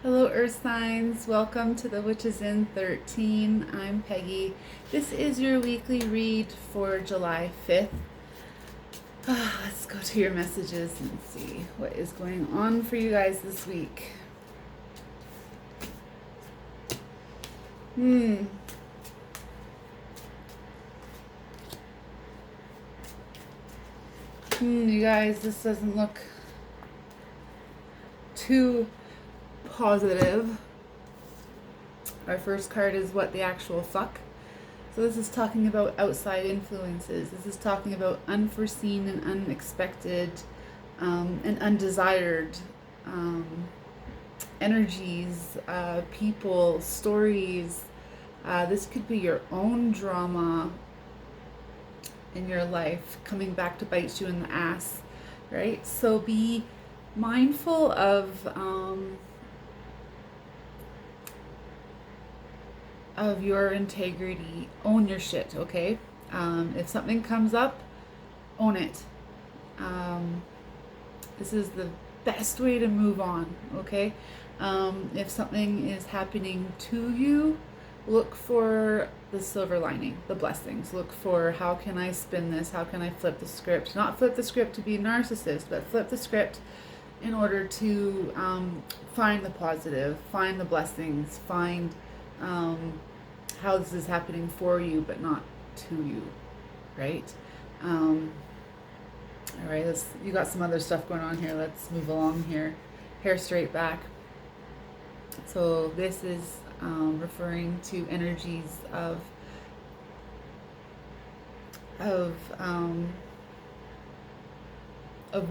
Hello, Earth signs. Welcome to the Witches in 13. I'm Peggy. This is your weekly read for July 5th. Let's go to your messages and see what is going on for you guys this week. You guys, this doesn't look too positive. Our first card is what the actual fuck. So this is talking about outside influences. This is talking about unforeseen and unexpected and undesired energies, people, stories. This could be your own drama in your life coming back to bite you in the ass, right? So be mindful of your integrity. Own your shit, okay? If something comes up, own it. This is the best way to move on, okay? If something is happening to you, look for the silver lining, the blessings. Look for, how can I spin this? How can I flip the script? Not flip the script to be a narcissist, but flip the script in order to find the positive, find the blessings, find how this is happening for you, but not to you, right? All right, you got some other stuff going on here. Let's move along here. Hair straight back. So this is referring to energies of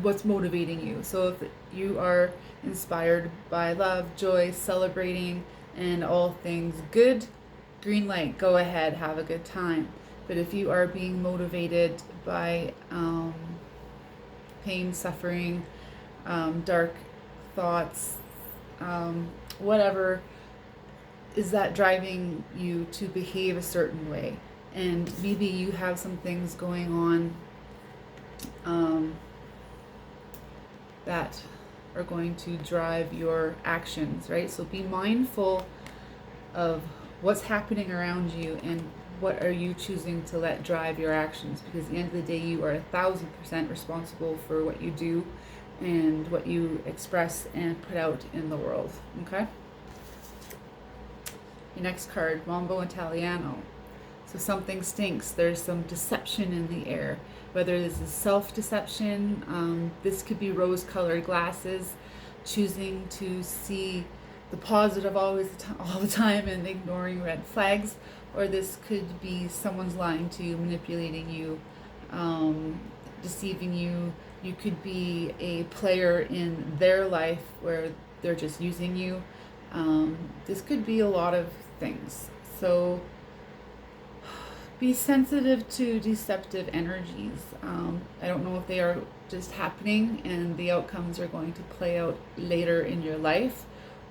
what's motivating you. So if you are inspired by love, joy, celebrating, and all things good, green light, go ahead, have a good time. But if you are being motivated by pain, suffering, dark thoughts, whatever is that driving you to behave a certain way, and maybe you have some things going on that are going to drive your actions, right? So be mindful of what's happening around you and what are you choosing to let drive your actions, because at the end of the day you are 1,000% responsible for what you do and what you express and put out in the world. Okay, your next card, Mambo Italiano. So something stinks. There's some deception in the air, whether this is self-deception. This could be rose-colored glasses, choosing to see the positive all the time and ignoring red flags, or this could be someone's lying to you, manipulating you, deceiving you. You could be a player in their life where they're just using you. This could be a lot of things. So be sensitive to deceptive energies. I don't know if they are just happening and the outcomes are going to play out later in your life,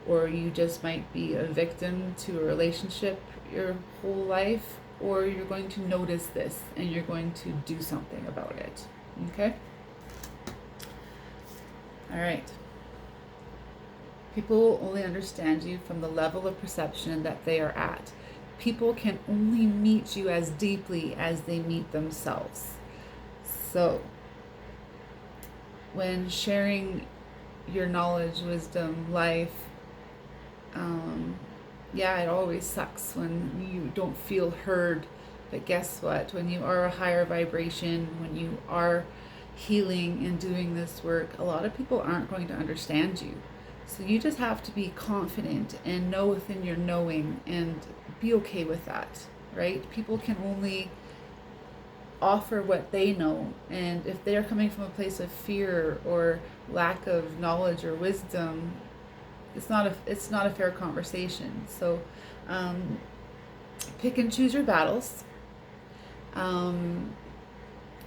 or you just might be a victim to a relationship your whole life, or you're going to notice this and you're going to do something about it. Okay? All right. People will only understand you from the level of perception that they are at. People can only meet you as deeply as they meet themselves. So, when sharing your knowledge, wisdom, life, it always sucks when you don't feel heard. But guess what? When you are a higher vibration, when you are healing and doing this work, a lot of people aren't going to understand you. So you just have to be confident and know within your knowing and be okay with that, right? People can only offer what they know, and if they're coming from a place of fear or lack of knowledge or wisdom, it's not a fair conversation. So pick and choose your battles.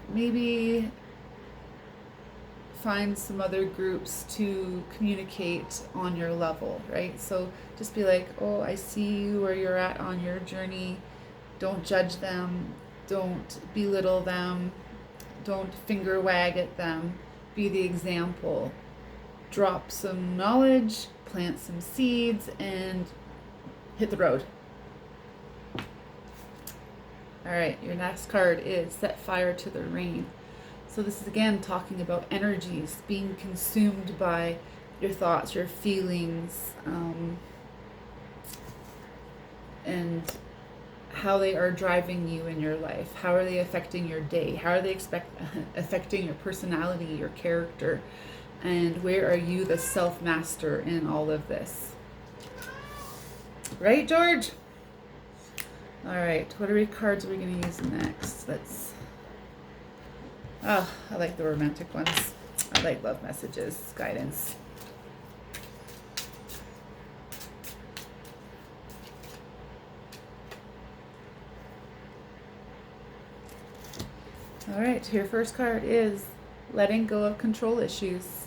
Maybe find some other groups to communicate on your level, right? So just be like, oh, I see you where you're at on your journey. Don't judge them. Don't belittle them. Don't finger wag at them. Be the example. Drop some knowledge, plant some seeds and hit the road. All right, your next card is set fire to the rain. So this is again talking about energies being consumed by your thoughts, your feelings, and how they are driving you in your life. How are they affecting your day? How are they affecting your personality, your character? And where are you the self-master in all of this? Right, George? All right, what cards are we going to use next? I like the romantic ones. I like love messages, guidance. All right, your first card is letting go of control issues.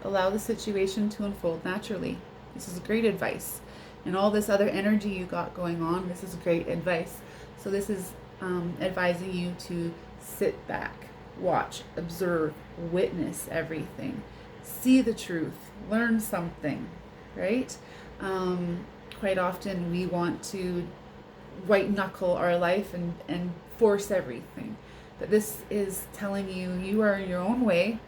Allow the situation to unfold naturally. This is great advice. And all this other energy you got going on, this is great advice. So this is advising you to sit back, watch, observe, witness everything, see the truth, learn something, right? Quite often we want to white knuckle our life and force everything. But this is telling you, you are in your own way.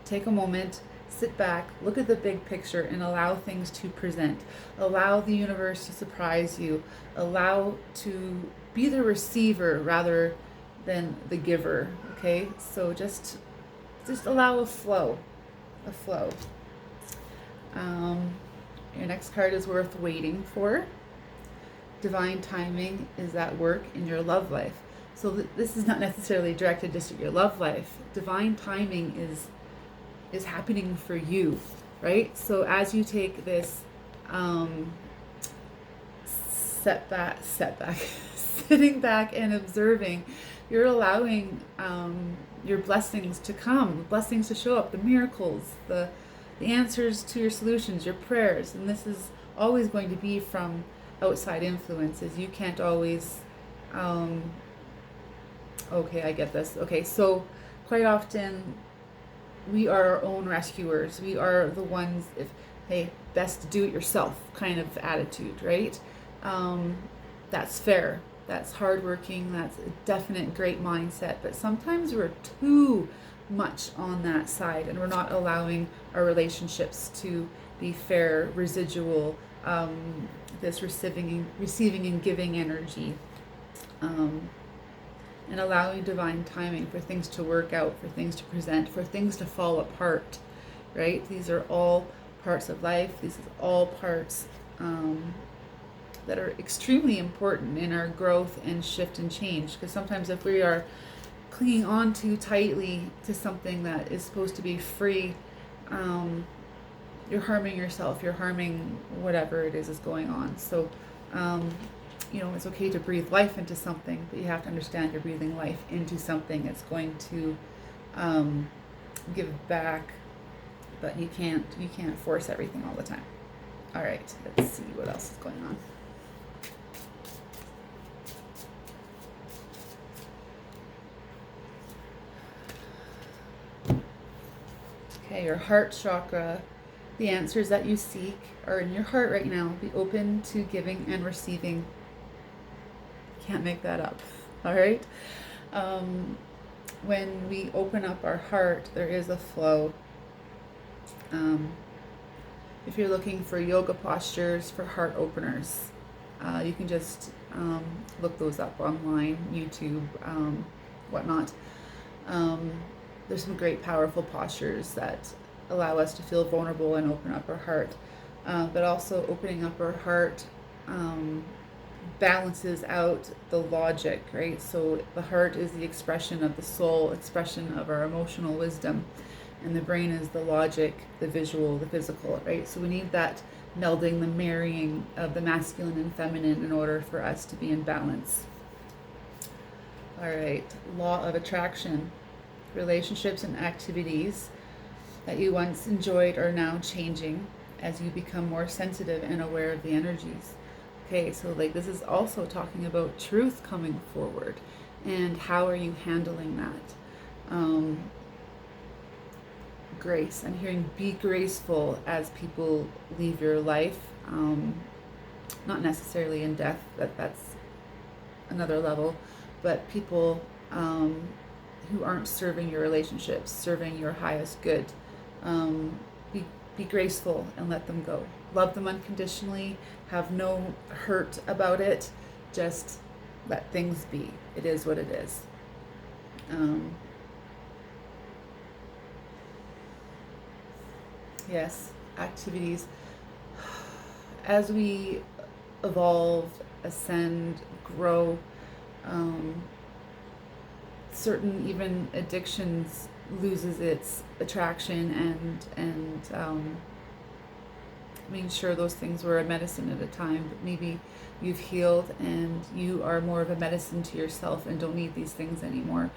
Take a moment, sit back, look at the big picture, and allow things to present. Allow the universe to surprise you. Allow to be the receiver rather than the giver. Okay, so just allow a flow. Your next card is worth waiting for. Divine timing is at work in your love life. So this is not necessarily directed just at your love life. Divine timing is happening for you, right? So as you take this setback, sitting back and observing, you're allowing your blessings to come, blessings to show up, the miracles, the answers to your solutions, your prayers. And this is always going to be from outside influences. You can't always okay, I get this. Okay, so quite often we are our own rescuers. We are the ones, best do it yourself kind of attitude, right? That's fair. That's hardworking. That's a definite great mindset. But sometimes we're too much on that side and we're not allowing our relationships to be fair, residual, this receiving and giving energy. And allowing divine timing for things to work out, for things to present, for things to fall apart, right? These are all parts of life. These are all parts that are extremely important in our growth and shift and change. Because sometimes if we are clinging on too tightly to something that is supposed to be free, you're harming yourself, you're harming whatever it is going on. So, it's okay to breathe life into something, but you have to understand you're breathing life into something that's going to give back, but you can't force everything all the time. All right, let's see what else is going on. Okay, your heart chakra. The answers that you seek are in your heart right now. Be open to giving and receiving. Can't make that up. All right. When we open up our heart, there is a flow. If you're looking for yoga postures for heart openers, you can just look those up online, YouTube, whatnot. There's some great powerful postures that allow us to feel vulnerable and open up our heart. But also opening up our heart balances out the logic, right? So the heart is the expression of the soul, expression of our emotional wisdom, and the brain is the logic, the visual, the physical, right? So we need that melding, the marrying of the masculine and feminine in order for us to be in balance. All right, law of attraction. Relationships and activities that you once enjoyed are now changing as you become more sensitive and aware of the energies. Okay, so this is also talking about truth coming forward, and how are you handling that? grace. I'm hearing be graceful as people leave your life. Not necessarily in death, that's another level, but people who aren't serving your relationships, serving your highest good. Be graceful and let them go. Love them unconditionally. Have no hurt about it. Just let things be. It is what it is. Yes, activities. As we evolve, ascend, grow, certain even addictions loses its attraction, and making sure those things were a medicine at a time, but maybe you've healed and you are more of a medicine to yourself and don't need these things anymore,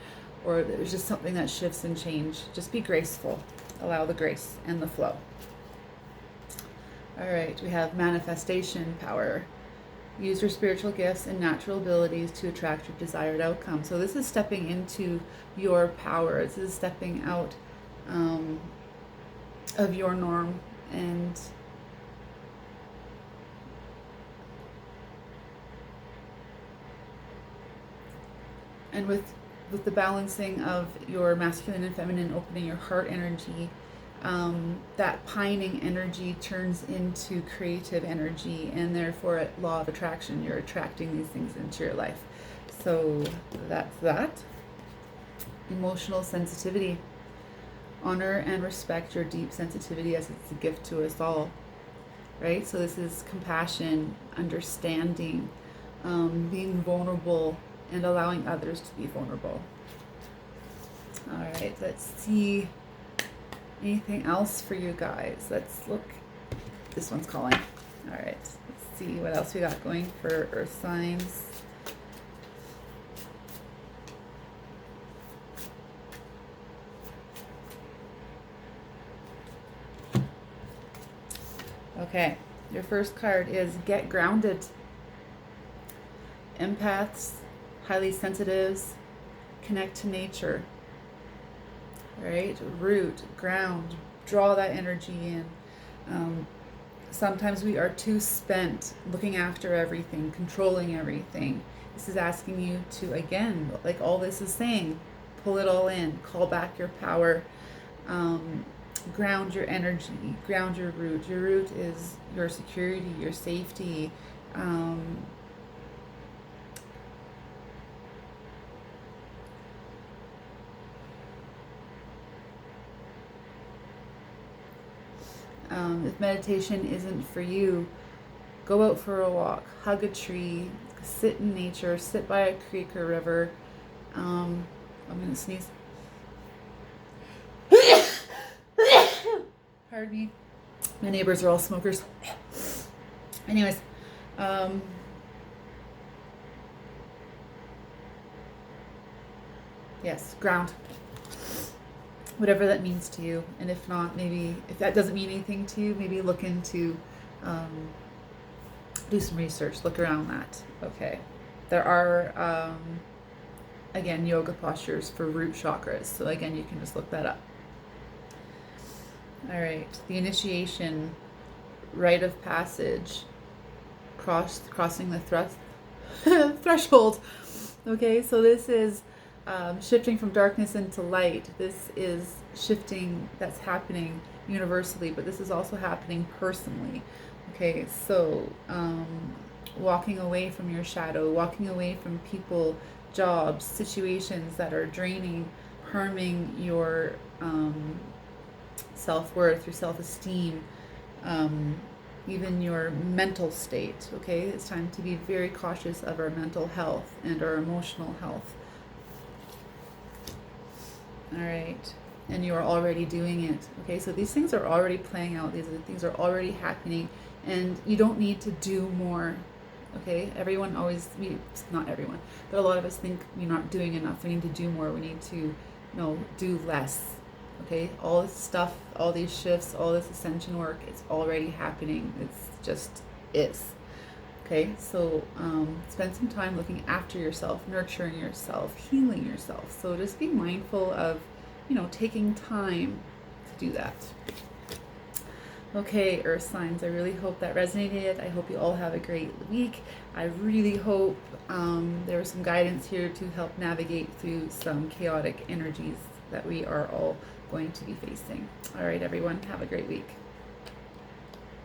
or there's just something that shifts and change. Just be graceful. Allow the grace and the flow. All right, we have manifestation power. Use your spiritual gifts and natural abilities to attract your desired outcome. So this is stepping into your power. This is stepping out of your norm and with the balancing of your masculine and feminine, opening your heart energy, that pining energy turns into creative energy, and therefore law of attraction, you're attracting these things into your life. So that's that. Emotional sensitivity. Honor and respect your deep sensitivity as it's a gift to us all, right? So this is compassion, understanding, being vulnerable, and allowing others to be vulnerable. All right, let's see anything else for you guys. Let's look. This one's calling. All right, let's see what else we got going for earth signs. Okay, your first card is Get Grounded. Empaths, highly sensitives, connect to nature. Right? Root, ground, draw that energy in. Sometimes we are too spent looking after everything, controlling everything. This is asking you to, again, like all this is saying, pull it all in, call back your power, ground your energy, ground your root. Your root is your security, your safety. If meditation isn't for you, go out for a walk, hug a tree, sit in nature, sit by a creek or river. I'm going to sneeze. Pardon me. My neighbors are all smokers. Anyways, yes, ground. Whatever that means to you. And if not, maybe if that doesn't mean anything to you, maybe look into, do some research, look around that. Okay. There are, again, yoga postures for root chakras. So again, you can just look that up. All right. The initiation, rite of passage, crossing the threshold. Okay. So this is shifting from darkness into light. This is shifting that's happening universally, but this is also happening personally. Okay, so walking away from your shadow, walking away from people, jobs, situations that are draining, harming your self-worth, your self-esteem, even your mental state. Okay, it's time to be very cautious of our mental health and our emotional health. All right, and you are already doing it. Okay, so these things are already playing out. These things are already happening, and you don't need to do more. Okay, everyone always, not everyone, but a lot of us think we're not doing enough. We need to do more. We need to, do less. Okay, all this stuff, all these shifts, all this ascension work, it's already happening. It's just is. Okay, so spend some time looking after yourself, nurturing yourself, healing yourself. So just be mindful of, taking time do that. Okay, Earth signs, I really hope that resonated. I hope you all have a great week. I really hope there was some guidance here to help navigate through some chaotic energies that we are all going to be facing. All right, everyone, have a great week.